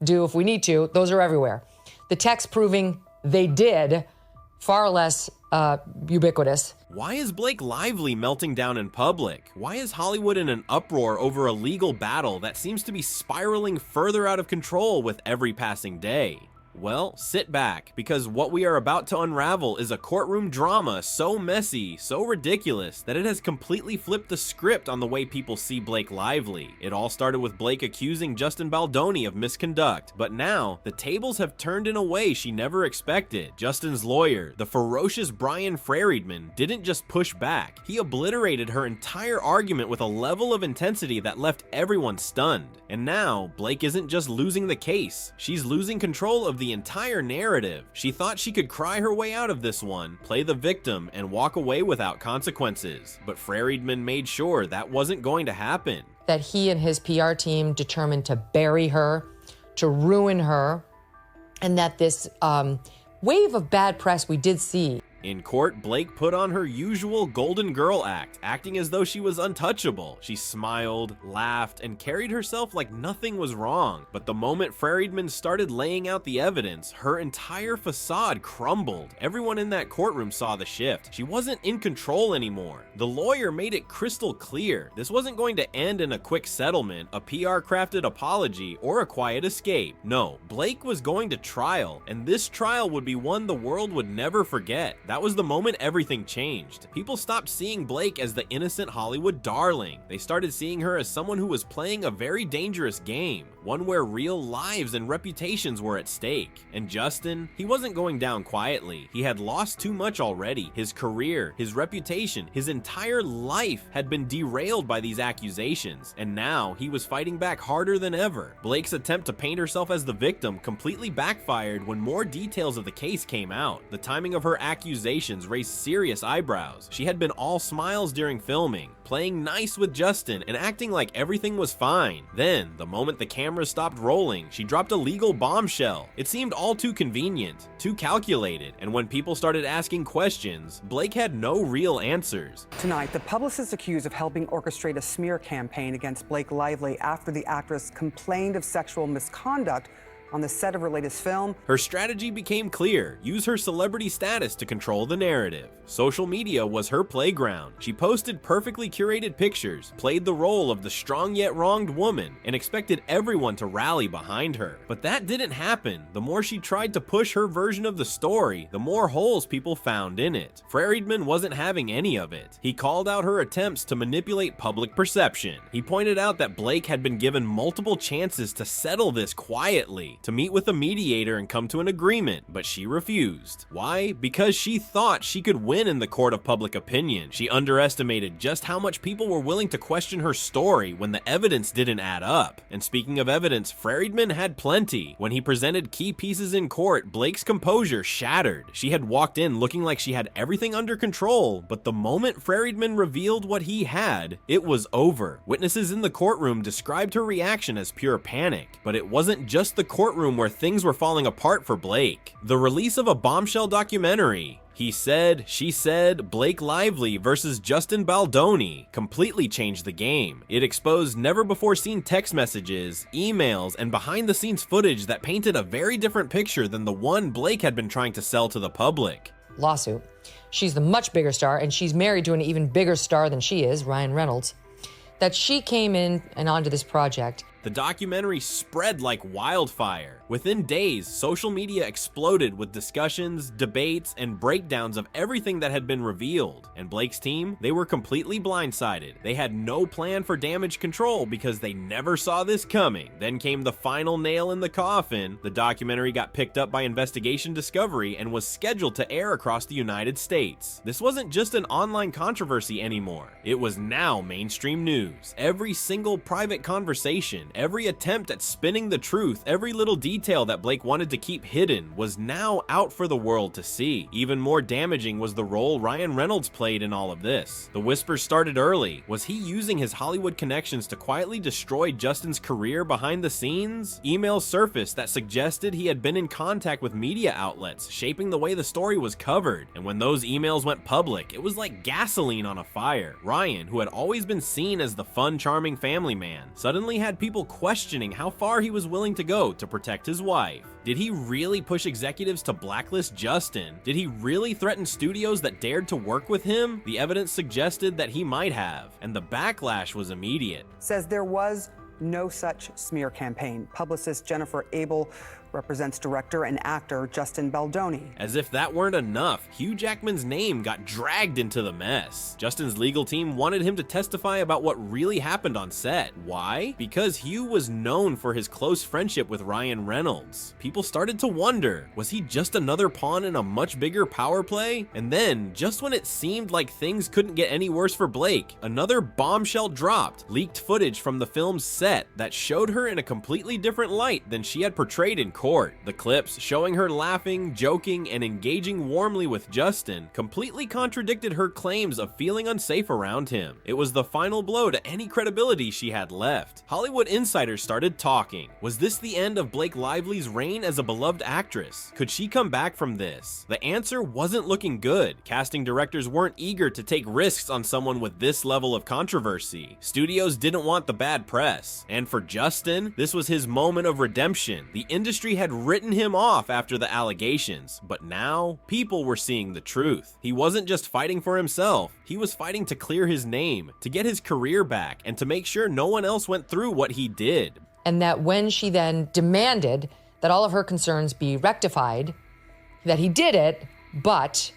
do if we need to. Those are everywhere. The text proving they did, far less ubiquitous. Why is Blake Lively melting down in public? Why is Hollywood in an uproar over a legal battle that seems to be spiraling further out of control with every passing day? Well, sit back, because what we are about to unravel is a courtroom drama so messy, so ridiculous, that it has completely flipped the script on the way people see Blake Lively. It all started with Blake accusing Justin Baldoni of misconduct, but now, the tables have turned in a way she never expected. Justin's lawyer, the ferocious Brian Friedman, didn't just push back, he obliterated her entire argument with a level of intensity that left everyone stunned. And now, Blake isn't just losing the case, she's losing control of the entire narrative. She thought she could cry her way out of this one, play the victim, and walk away without consequences. But Friedman made sure that wasn't going to happen. That he and his PR team determined to bury her, to ruin her, and that this wave of bad press we did see. In court, Blake put on her usual Golden Girl act, acting as though she was untouchable. She smiled, laughed, and carried herself like nothing was wrong. But the moment Friedman started laying out the evidence, her entire facade crumbled. Everyone in that courtroom saw the shift. She wasn't in control anymore. The lawyer made it crystal clear. This wasn't going to end in a quick settlement, a PR-crafted apology, or a quiet escape. No, Blake was going to trial, and this trial would be one the world would never forget. That was the moment everything changed. People stopped seeing Blake as the innocent Hollywood darling. They started seeing her as someone who was playing a very dangerous game, one where real lives and reputations were at stake. And Justin, he wasn't going down quietly. He had lost too much already. His career, his reputation, his entire life had been derailed by these accusations, and now he was fighting back harder than ever. Blake's attempt to paint herself as the victim completely backfired when more details of the case came out. The timing of her accusations raised serious eyebrows. She had been all smiles during filming, playing nice with Justin and acting like everything was fine. Then, the moment the cameras stopped rolling, she dropped a legal bombshell. It seemed all too convenient, too calculated, and when people started asking questions, Blake had no real answers. Tonight, the publicist accused of helping orchestrate a smear campaign against Blake Lively after the actress complained of sexual misconduct on the set of her latest film. Her strategy became clear: use her celebrity status to control the narrative. Social media was her playground. She posted perfectly curated pictures, played the role of the strong yet wronged woman, and expected everyone to rally behind her. But that didn't happen. The more she tried to push her version of the story, the more holes people found in it. Friedman wasn't having any of it. He called out her attempts to manipulate public perception. He pointed out that Blake had been given multiple chances to settle this quietly, to meet with a mediator and come to an agreement, but she refused. Why? Because she thought she could win in the court of public opinion. She underestimated just how much people were willing to question her story when the evidence didn't add up. And speaking of evidence, Friedman had plenty. When he presented key pieces in court, Blake's composure shattered. She had walked in looking like she had everything under control, but the moment Friedman revealed what he had, it was over. Witnesses in the courtroom described her reaction as pure panic, but it wasn't just the courtroom where things were falling apart for Blake. The release of a bombshell documentary, He Said, She Said, Blake Lively versus Justin Baldoni, completely changed the game. It exposed never-before-seen text messages, emails, and behind-the-scenes footage that painted a very different picture than the one Blake had been trying to sell to the public. Lawsuit. She's the much bigger star, and she's married to an even bigger star than she is, Ryan Reynolds. That she came in and onto this project. The documentary spread like wildfire. Within days, social media exploded with discussions, debates, and breakdowns of everything that had been revealed. And Blake's team, they were completely blindsided. They had no plan for damage control because they never saw this coming. Then came the final nail in the coffin. The documentary got picked up by Investigation Discovery and was scheduled to air across the United States. This wasn't just an online controversy anymore. It was now mainstream news. Every single private conversation, every attempt at spinning the truth, every little detail that Blake wanted to keep hidden was now out for the world to see. Even more damaging was the role Ryan Reynolds played in all of this. The whispers started early. Was he using his Hollywood connections to quietly destroy Justin's career behind the scenes? Emails surfaced that suggested he had been in contact with media outlets, shaping the way the story was covered. And when those emails went public, it was like gasoline on a fire. Ryan, who had always been seen as the fun, charming family man, suddenly had people questioning how far he was willing to go to protect his wife. Did he really push executives to blacklist Justin? Did he really threaten studios that dared to work with him? The evidence suggested that he might have, and the backlash was immediate. Says there was no such smear campaign. Publicist Jennifer Abel represents director and actor Justin Baldoni. As if that weren't enough, Hugh Jackman's name got dragged into the mess. Justin's legal team wanted him to testify about what really happened on set. Why? Because Hugh was known for his close friendship with Ryan Reynolds. People started to wonder, was he just another pawn in a much bigger power play? And then, just when it seemed like things couldn't get any worse for Blake, another bombshell dropped. Leaked footage from the film's set that showed her in a completely different light than she had portrayed in court. The clips showing her laughing, joking, and engaging warmly with Justin completely contradicted her claims of feeling unsafe around him. It was the final blow to any credibility she had left. Hollywood insiders started talking. Was this the end of Blake Lively's reign as a beloved actress? Could she come back from this? The answer wasn't looking good. Casting directors weren't eager to take risks on someone with this level of controversy. Studios didn't want the bad press. And for Justin, this was his moment of redemption. The industry had written him off after the allegations, but now people were seeing the truth. He wasn't just fighting for himself, he was fighting to clear his name, to get his career back, and to make sure no one else went through what he did. And that when she then demanded that all of her concerns be rectified, that he did it, but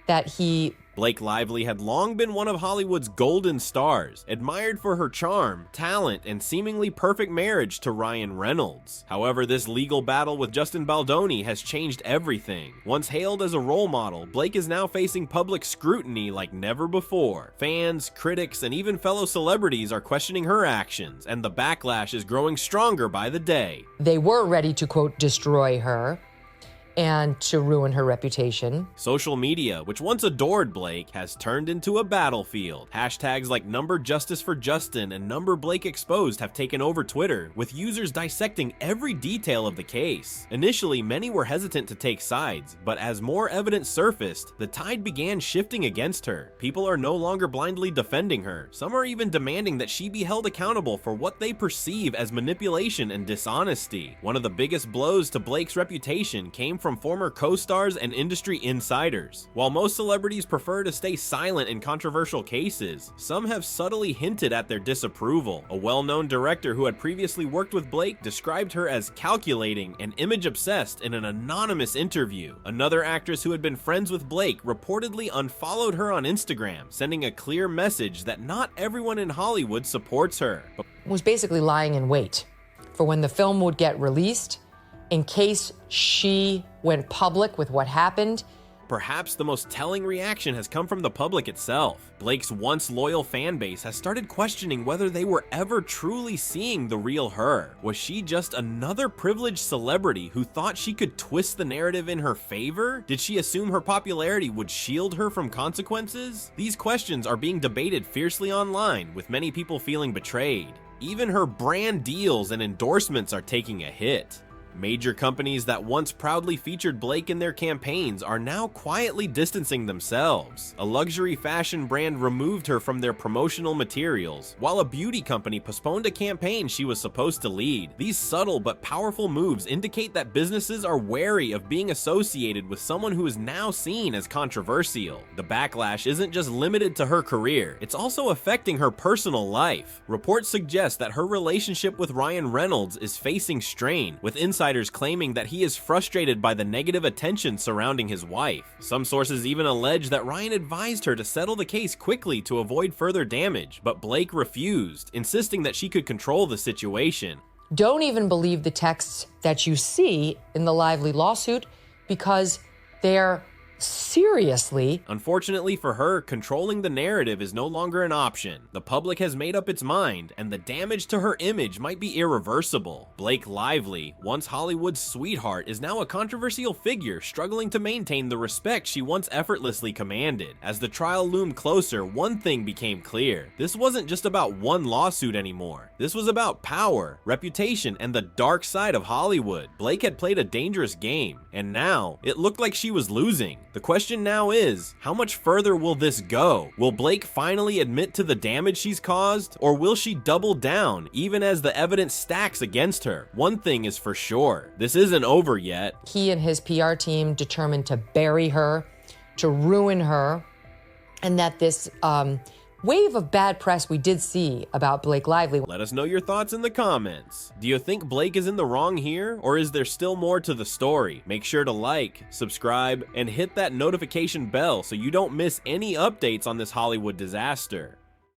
that Blake Lively had long been one of Hollywood's golden stars, admired for her charm, talent, and seemingly perfect marriage to Ryan Reynolds. However, this legal battle with Justin Baldoni has changed everything. Once hailed as a role model, Blake is now facing public scrutiny like never before. Fans, critics, and even fellow celebrities are questioning her actions, and the backlash is growing stronger by the day. they were ready to, quote, destroy her and to ruin her reputation. Social media, which once adored Blake, has turned into a battlefield. Hashtags like #Justice for Justin and #Blake Exposed have taken over Twitter, with users dissecting every detail of the case. Initially, many were hesitant to take sides, but as more evidence surfaced, the tide began shifting against her. People are no longer blindly defending her. Some are even demanding that she be held accountable for what they perceive as manipulation and dishonesty. One of the biggest blows to Blake's reputation came from former co-stars and industry insiders. While most celebrities prefer to stay silent in controversial cases, some have subtly hinted at their disapproval. A well-known director who had previously worked with Blake described her as calculating and image-obsessed in an anonymous interview. Another actress who had been friends with Blake reportedly unfollowed her on Instagram, sending a clear message that not everyone in Hollywood supports her. Was basically lying in wait for when the film would get released in case she went public with what happened. Perhaps the most telling reaction has come from the public itself. Blake's once loyal fan base has started questioning whether they were ever truly seeing the real her. Was she just another privileged celebrity who thought she could twist the narrative in her favor? Did she assume her popularity would shield her from consequences? These questions are being debated fiercely online, with many people feeling betrayed. Even her brand deals and endorsements are taking a hit. Major companies that once proudly featured Blake in their campaigns are now quietly distancing themselves. A luxury fashion brand removed her from their promotional materials, while a beauty company postponed a campaign she was supposed to lead. These subtle but powerful moves indicate that businesses are wary of being associated with someone who is now seen as controversial. The backlash isn't just limited to her career, it's also affecting her personal life. Reports suggest that her relationship with Ryan Reynolds is facing strain, with insiders claiming that he is frustrated by the negative attention surrounding his wife. Some sources even allege that Ryan advised her to settle the case quickly to avoid further damage, but Blake refused, insisting that she could control the situation. Don't even believe the texts that you see in the Lively lawsuit because they're seriously. Unfortunately for her, controlling the narrative is no longer an option. The public has made up its mind, and the damage to her image might be irreversible. Blake Lively, once Hollywood's sweetheart, is now a controversial figure struggling to maintain the respect she once effortlessly commanded. As the trial loomed closer, one thing became clear. This wasn't just about one lawsuit anymore. This was about power, reputation, and the dark side of Hollywood. Blake had played a dangerous game, and now it looked like she was losing. The question now is, how much further will this go? Will Blake finally admit to the damage she's caused, or will she double down even as the evidence stacks against her? One thing is for sure, this isn't over yet. He and his PR team determined to bury her, to ruin her, and that this wave of bad press we did see about Blake Lively. Let us know your thoughts in the comments. Do you think Blake is in the wrong here, or is there still more to the story? Make sure to like, subscribe, and hit that notification bell so you don't miss any updates on this Hollywood disaster.